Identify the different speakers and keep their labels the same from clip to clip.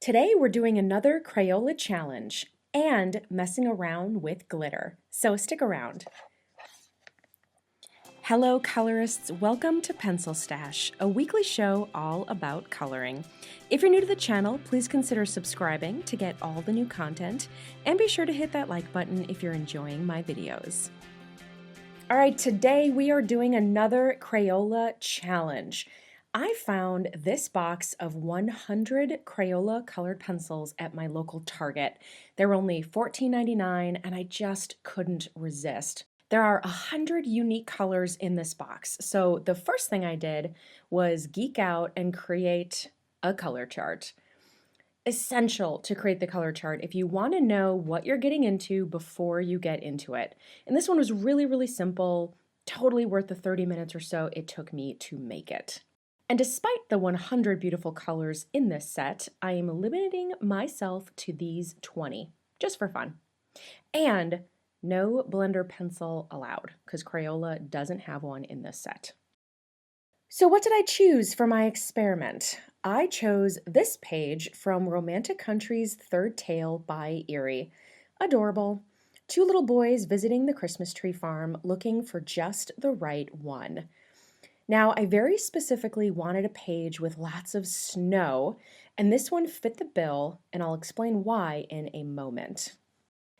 Speaker 1: Today we're doing another Crayola challenge and messing around with glitter, so stick around. Hello colorists, welcome to PencilStash, a weekly show all about coloring. If you're new to the channel, please consider subscribing to get all the new content, and be sure to hit that like button if you're enjoying my videos. Alright, today we are doing another Crayola challenge. I found this box of 100 Crayola colored pencils at my local Target. They were only $14.99 and I just couldn't resist. There are 100 unique colors in this box, so the first thing I did was geek out and create a color chart. Essential to create the color chart if you want to know what you're getting into before you get into it. And this one was really simple, totally worth the 30 minutes or so it took me to make it. And despite the 100 beautiful colors in this set, I am limiting myself to these 20, just for fun. And no blender pencil allowed, because Crayola doesn't have one in this set. So what did I choose for my experiment? I chose this page from Romantic Country's Third Tale by Erie. Adorable. Two little boys visiting the Christmas tree farm looking for just the right one. Now, I very specifically wanted a page with lots of snow, and this one fit the bill, and I'll explain why in a moment.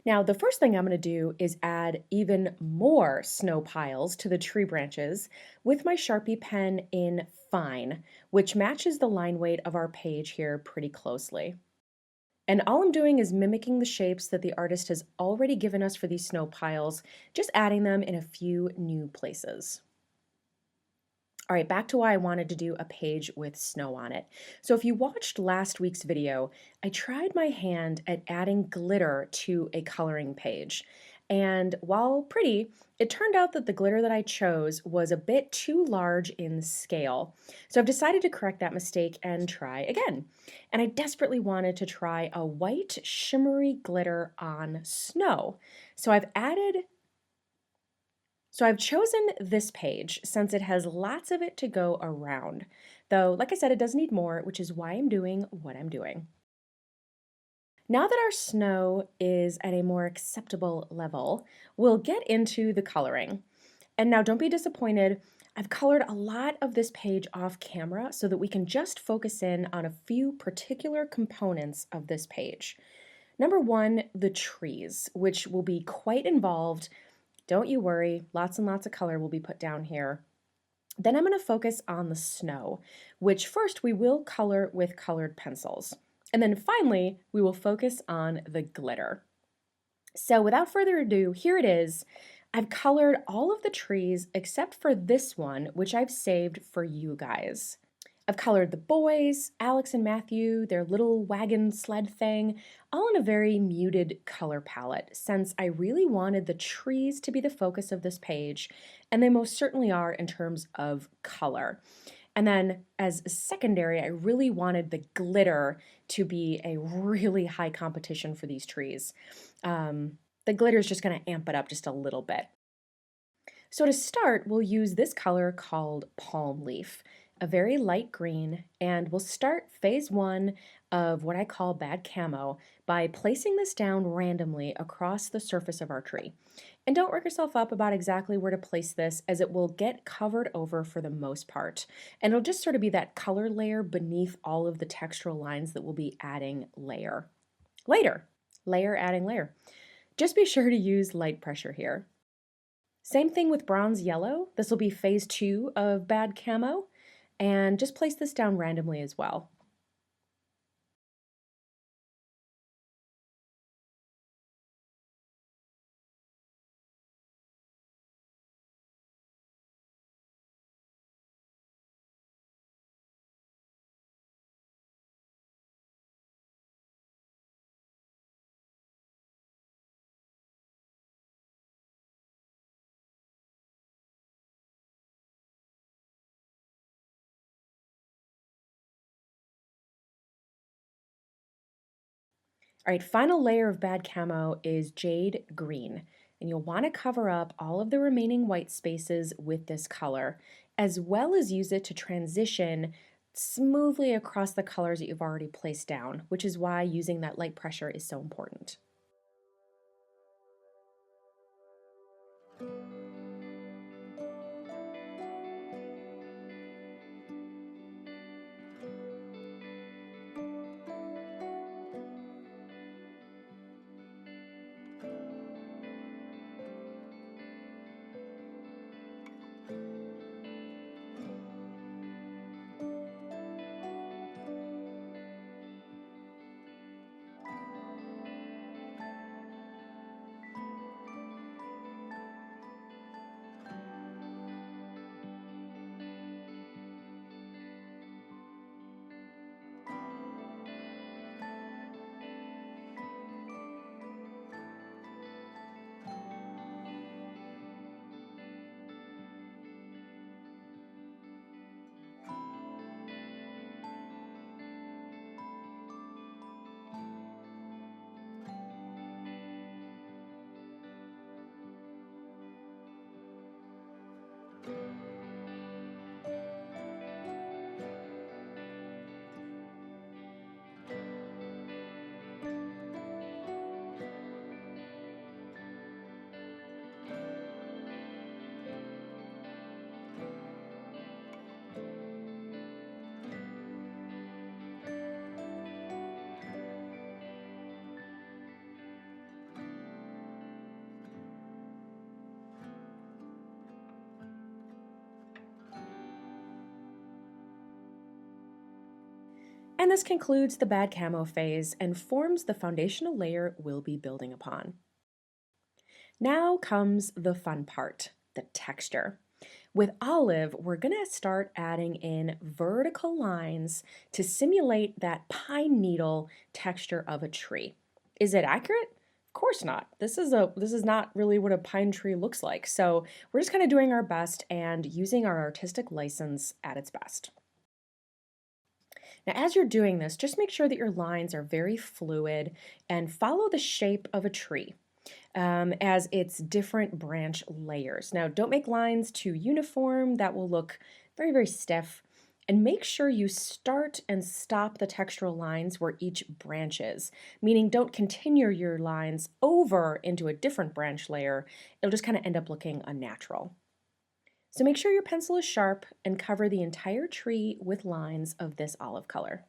Speaker 1: Now, the first thing I'm going to do is add even more snow piles to the tree branches with my Sharpie pen in Fine, which matches the line weight of our page here pretty closely. And all I'm doing is mimicking the shapes that the artist has already given us for these snow piles, just adding them in a few new places. All right, back to why I wanted to do a page with snow on it. So if you watched last week's video, I tried my hand at adding glitter to a coloring page. And while pretty, it turned out that the glitter that I chose was a bit too large in scale. So I've decided to correct that mistake and try again. And I desperately wanted to try a white shimmery glitter on snow. So I've chosen this page since it has lots of it to go around, though like I said, it does need more, which is why I'm doing what I'm doing. Now that our snow is at a more acceptable level, we'll get into the coloring. And now don't be disappointed, I've colored a lot of this page off camera so that we can just focus in on a few particular components of this page. Number one, the trees, which will be quite involved. Don't you worry, lots and lots of color will be put down here. Then I'm going to focus on the snow, which first we will color with colored pencils. And then finally, we will focus on the glitter. So without further ado, here it is. I've colored all of the trees except for this one, which I've saved for you guys. I've colored the boys, Alex and Matthew, their little wagon sled thing, all in a very muted color palette, since I really wanted the trees to be the focus of this page, and they most certainly are in terms of color. And then as a secondary, I really wanted the glitter to be a really high competition for these trees. The glitter is just going to amp it up just a little bit. So to start, we'll use this color called Palm Leaf, a very light green, and we'll start phase one of what I call bad camo by placing this down randomly across the surface of our tree. And don't work yourself up about exactly where to place this, as it will get covered over for the most part. And it'll just sort of be that color layer beneath all of the textural lines that we'll be adding layer. Layer adding layer. Just be sure to use light pressure here. Same thing with bronze yellow. This will be phase two of bad camo. And just place this down randomly as well. All right, final layer of bad camo is jade green, and you'll want to cover up all of the remaining white spaces with this color, as well as use it to transition smoothly across the colors that you've already placed down, which is why using that light pressure is so important. And this concludes the bad camo phase and forms the foundational layer we'll be building upon. Now comes the fun part, the texture. With olive, we're gonna start adding in vertical lines to simulate that pine needle texture of a tree. Is it accurate? Of course not. This is not really what a pine tree looks like. So we're just kind of doing our best and using our artistic license at its best. Now, as you're doing this, just make sure that your lines are very fluid and follow the shape of a tree as its different branch layers. Now, don't make lines too uniform. That will look very, very stiff. And make sure you start and stop the textural lines where each branch is, meaning don't continue your lines over into a different branch layer. It'll just kind of end up looking unnatural. So make sure your pencil is sharp and cover the entire tree with lines of this olive color.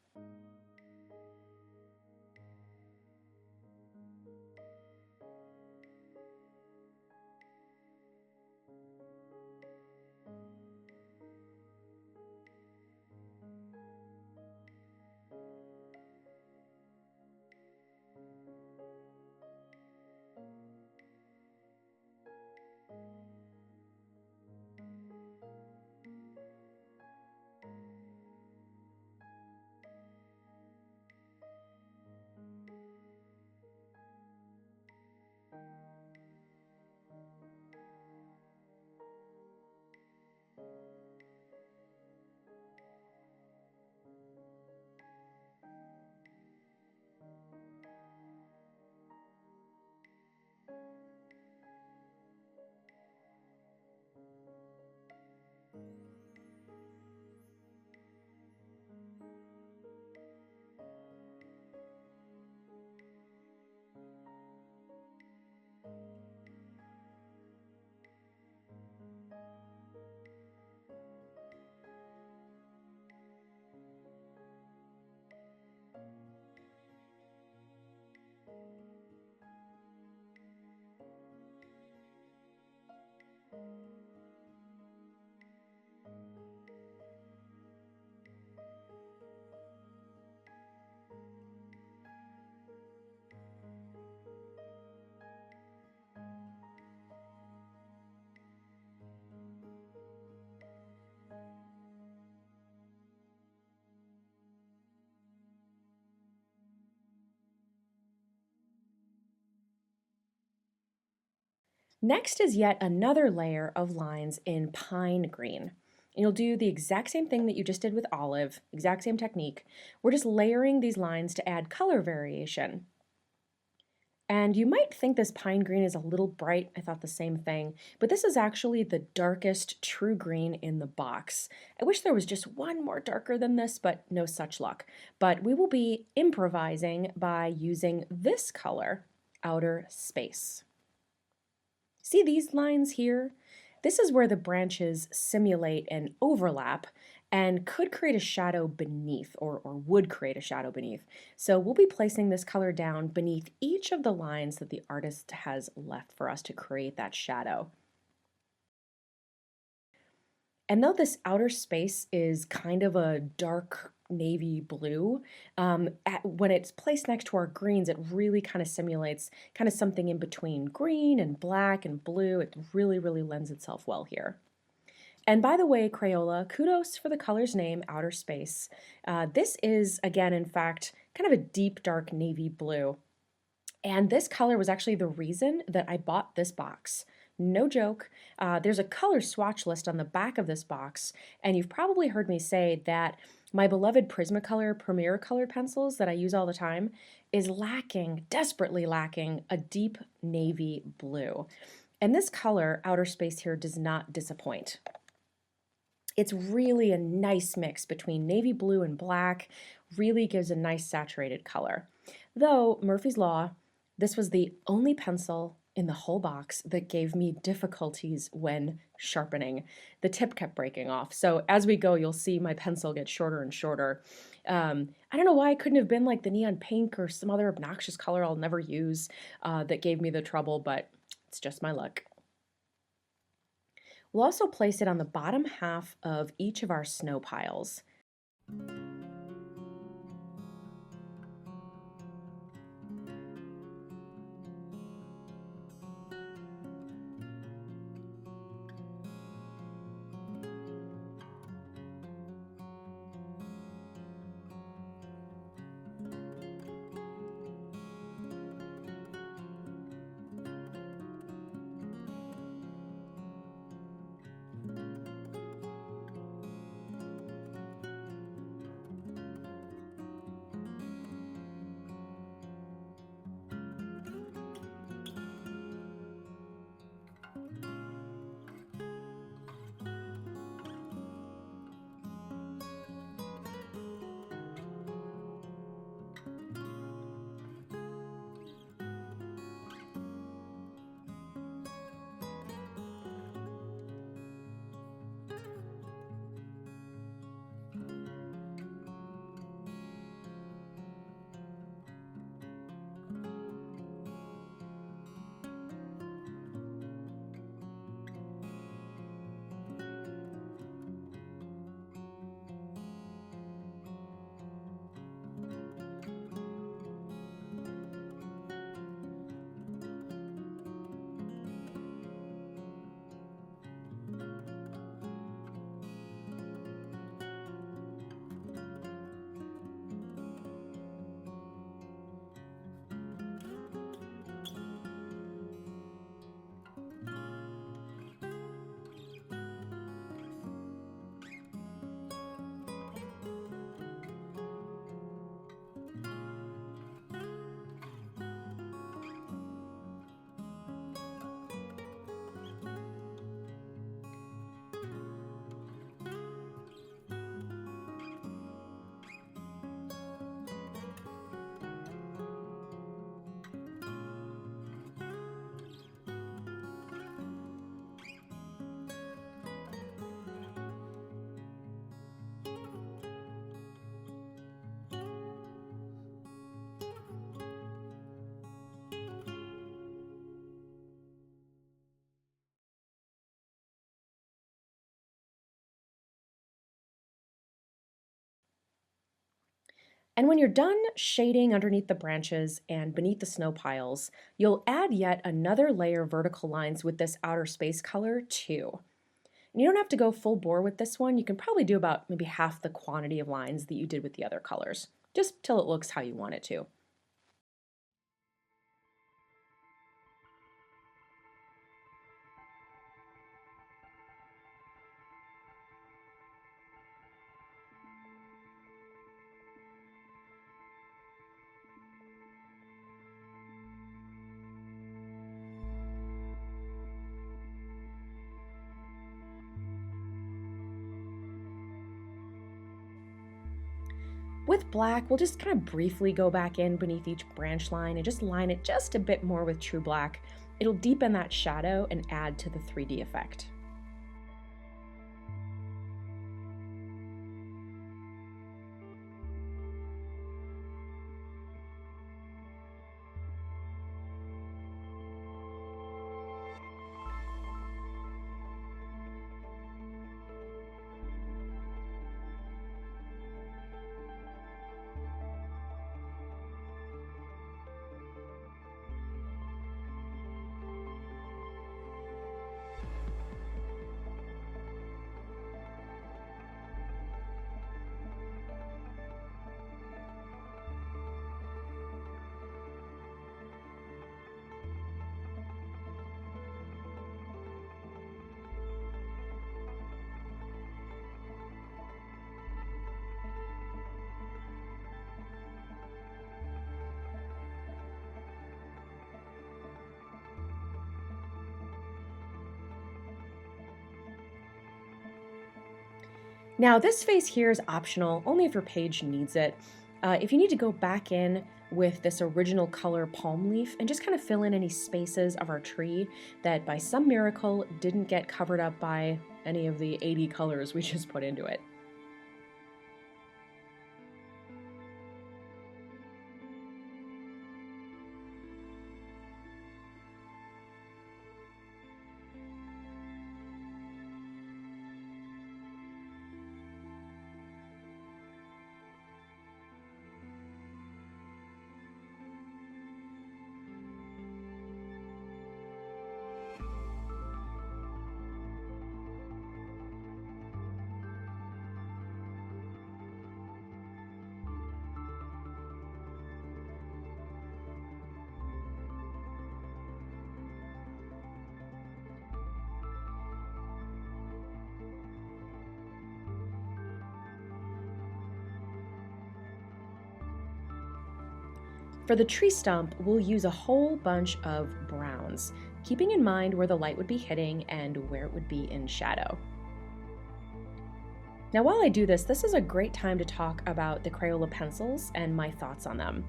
Speaker 1: Next is yet another layer of lines in pine green. And you'll do the exact same thing that you just did with olive, exact same technique. We're just layering these lines to add color variation. And you might think this pine green is a little bright. I thought the same thing. But this is actually the darkest true green in the box. I wish there was just one more darker than this, but no such luck. But we will be improvising by using this color, outer space. See these lines here? This is where the branches simulate an overlap and could create a shadow beneath, or would create a shadow beneath. So we'll be placing this color down beneath each of the lines that the artist has left for us to create that shadow. And though this outer space is kind of a dark navy blue, when it's placed next to our greens, it really kind of simulates kind of something in between green and black and blue. It really, really lends itself well here. And by the way, Crayola, kudos for the color's name, Outer Space. This is, again, in fact, kind of a deep, dark navy blue. And this color was actually the reason that I bought this box. No joke. There's a color swatch list on the back of this box, and you've probably heard me say that my beloved Prismacolor Premier colored pencils that I use all the time is lacking, desperately lacking, a deep navy blue. And this color, Outer Space here, does not disappoint. It's really a nice mix between navy blue and black, really gives a nice saturated color. Though, Murphy's Law, this was the only pencil in the whole box that gave me difficulties when sharpening. The tip kept breaking off. So as we go, you'll see my pencil get shorter and shorter. I don't know why it couldn't have been like the neon pink or some other obnoxious color I'll never use that gave me the trouble, but it's just my luck. We'll also place it on the bottom half of each of our snow piles. And when you're done shading underneath the branches and beneath the snow piles, you'll add yet another layer of vertical lines with this outer space color too. And you don't have to go full bore with this one. You can probably do about maybe half the quantity of lines that you did with the other colors, just till it looks how you want it to. With black, we'll just kind of briefly go back in beneath each branch line and just line it just a bit more with true black. It'll deepen that shadow and add to the 3D effect. Now this face here is optional, only if your page needs it. If you need to go back in with this original color palm leaf and just kind of fill in any spaces of our tree that by some miracle didn't get covered up by any of the 80 colors we just put into it. For the tree stump, we'll use a whole bunch of browns, keeping in mind where the light would be hitting and where it would be in shadow. Now while I do this is a great time to talk about the Crayola pencils and my thoughts on them.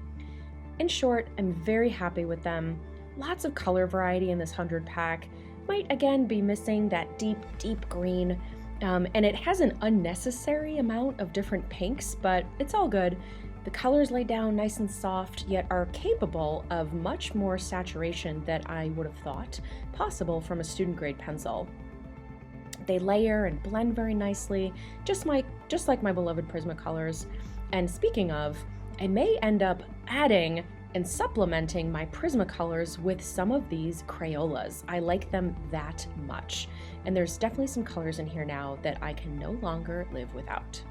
Speaker 1: In short, I'm very happy with them. Lots of color variety in this 100 pack. Might again be missing that deep green, and it has an unnecessary amount of different pinks, but it's all good. The colors lay down nice and soft, yet are capable of much more saturation than I would have thought possible from a student grade pencil. They layer and blend very nicely, just like my beloved Prismacolors. And speaking of, I may end up adding and supplementing my Prismacolors with some of these Crayolas. I like them that much. And there's definitely some colors in here now that I can no longer live without.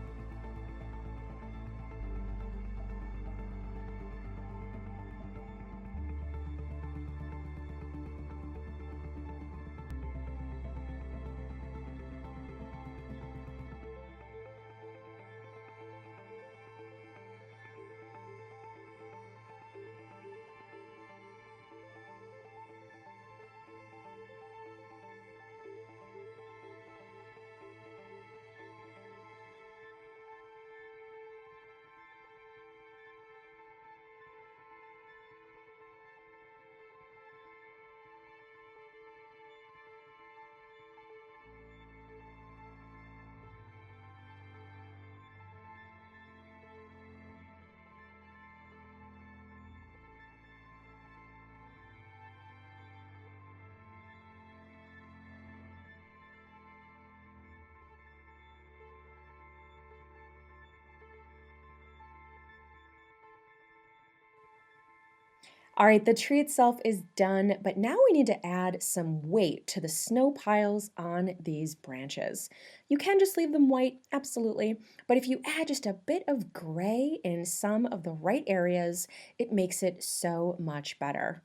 Speaker 1: All right, the tree itself is done, but now we need to add some weight to the snow piles on these branches. You can just leave them white, absolutely, but if you add just a bit of gray in some of the right areas, it makes it so much better.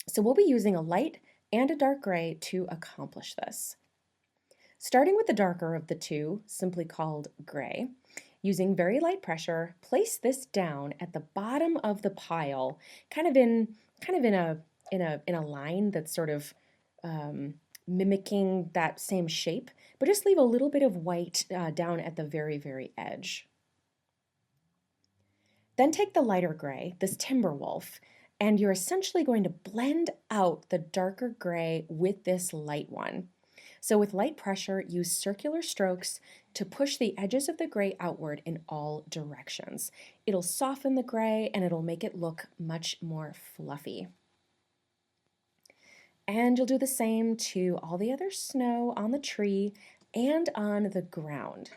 Speaker 1: So we'll be using a light and a dark gray to accomplish this. Starting with the darker of the two, simply called gray, using very light pressure, place this down at the bottom of the pile, kind of in a line that's sort of mimicking that same shape, but just leave a little bit of white down at the very edge. Then take the lighter gray, this timber wolf, and you're essentially going to blend out the darker gray with this light one. So with light pressure, use circular strokes to push the edges of the gray outward in all directions. It'll soften the gray and it'll make it look much more fluffy. And you'll do the same to all the other snow on the tree and on the ground.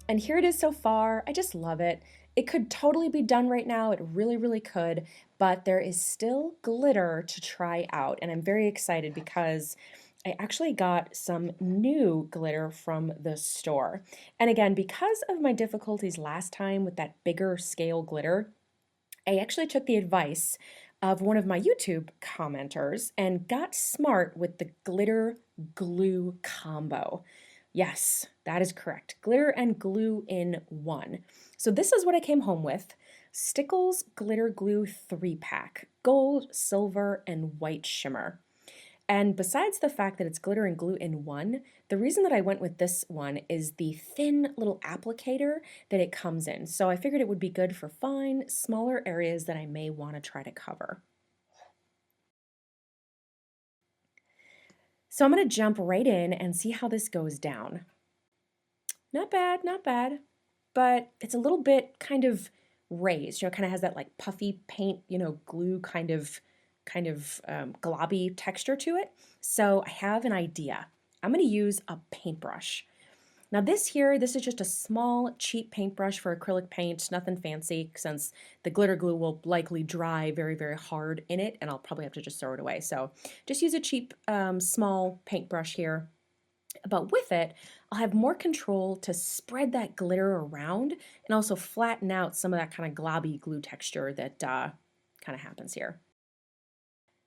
Speaker 1: And here it is so far. I just love it. It could totally be done right now. It really, really could. But there is still glitter to try out. And I'm very excited because I actually got some new glitter from the store. And again, because of my difficulties last time with that bigger scale glitter, I actually took the advice of one of my YouTube commenters and got smart with the glitter glue combo. Yes, that is correct. Glitter and glue in one. So this is what I came home with. Stickles Glitter Glue 3-pack, gold, silver, and white shimmer. And besides the fact that it's glitter and glue in one, the reason that I went with this one is the thin little applicator that it comes in. So I figured it would be good for fine, smaller areas that I may want to try to cover. So I'm going to jump right in and see how this goes down. Not bad, not bad, but it's a little bit kind of raised, you know, kind of has that like puffy paint, you know, glue kind of globby texture to it. So I have an idea. I'm going to use a paintbrush. Now this is just a small, cheap paintbrush for acrylic paint, nothing fancy, since the glitter glue will likely dry very, very hard in it, and I'll probably have to just throw it away. So just use a cheap, small paintbrush here. But with it, I'll have more control to spread that glitter around and also flatten out some of that kind of globby glue texture that kind of happens here.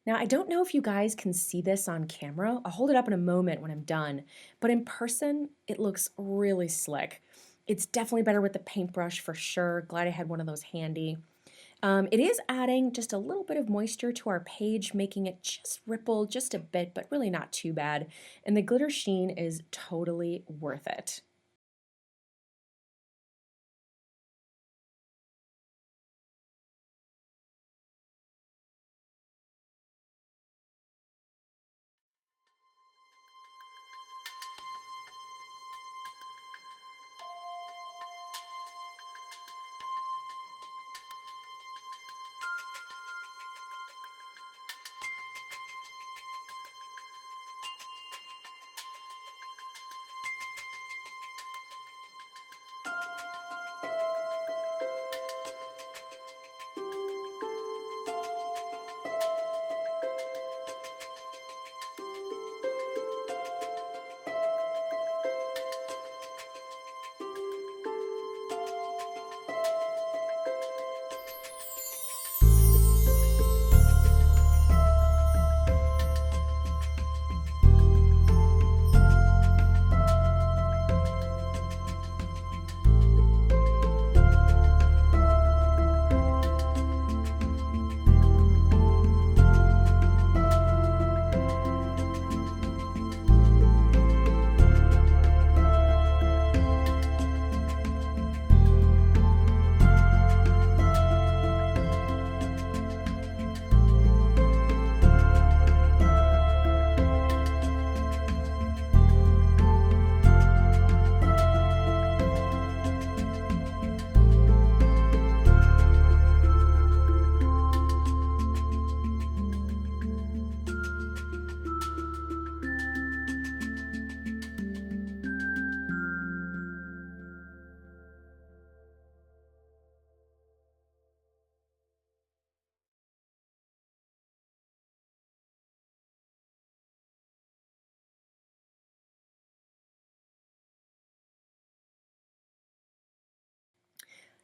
Speaker 1: Now, I don't know if you guys can see this on camera. I'll hold it up in a moment when I'm done, but in person, it looks really slick. It's definitely better with the paintbrush for sure. Glad I had one of those handy. It is adding just a little bit of moisture to our page, making it just ripple just a bit, but really not too bad. And the glitter sheen is totally worth it.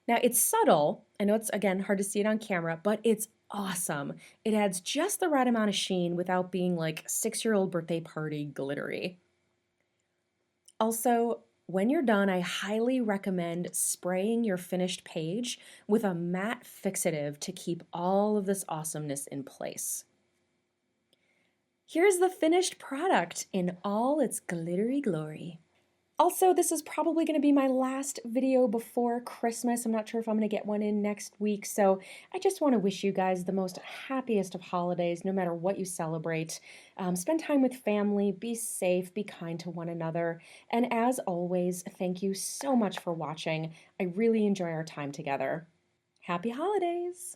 Speaker 1: Now it's subtle. I know it's, again, hard to see it on camera, but it's awesome. It adds just the right amount of sheen without being like 6-year-old birthday party glittery. Also, when you're done, I highly recommend spraying your finished page with a matte fixative to keep all of this awesomeness in place. Here's the finished product in all its glittery glory. Also, this is probably going to be my last video before Christmas. I'm not sure if I'm going to get one in next week, so I just want to wish you guys the most happiest of holidays, no matter what you celebrate. Spend time with family, be safe, be kind to one another, and as always, thank you so much for watching. I really enjoy our time together. Happy holidays!